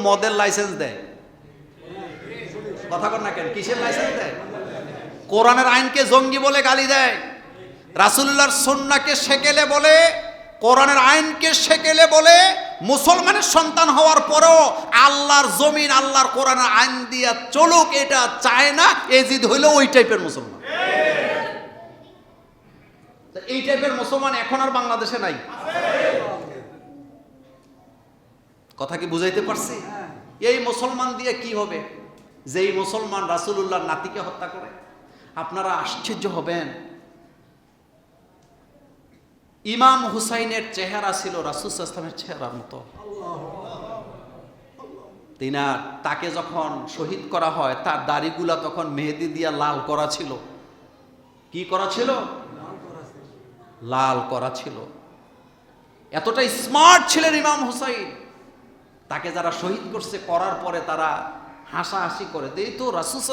মদের লাইসেন্স দেয়, কথা কর না কেন? কিসের লাইসেন্স দেয়? কোরআনের আইনকে জঙ্গি বলে গালি দেয়, রাসূলুল্লাহর সুন্নাহকে সেকেলে বলে, কোরআনের আইনকে সেকেলে বলে, মুসলমানের সন্তান হওয়ার পরেও আল্লাহর জমিন আল্লাহর কোরআনের আইন দিয়া চলুক এটা চায় না। এজিদ হইল ওই টাইপের মুসলমান। এই টাইপের মুসলমান এখন আর বাংলাদেশে নাই। কথা কি বুঝাইতে পারছি? এই মুসলমান দিয়ে কি হবে? যেই মুসলমান রাসূলুল্লাহর নাতিকে হত্যা করে। আপনারা আশ্চর্য হবেন, ইমাম হুসাইনের চেহারা ছিল রাসূল সাল্লাল্লাহু আলাইহি ওয়াসাল্লামের চেহারার মতো। তাকে যখন শহীদ করা হয় তার দাড়িগুলা তখন মেহেদি দিয়া লাল করা ছিল। কি করা ছিল? লাল করা ছিল। এতটাই স্মার্ট ছিলেন ইমাম হুসাইন। তাকে যারা শহীদ করছে, করার পরে তারা হাসাহাসি করে, এই তো রাসূল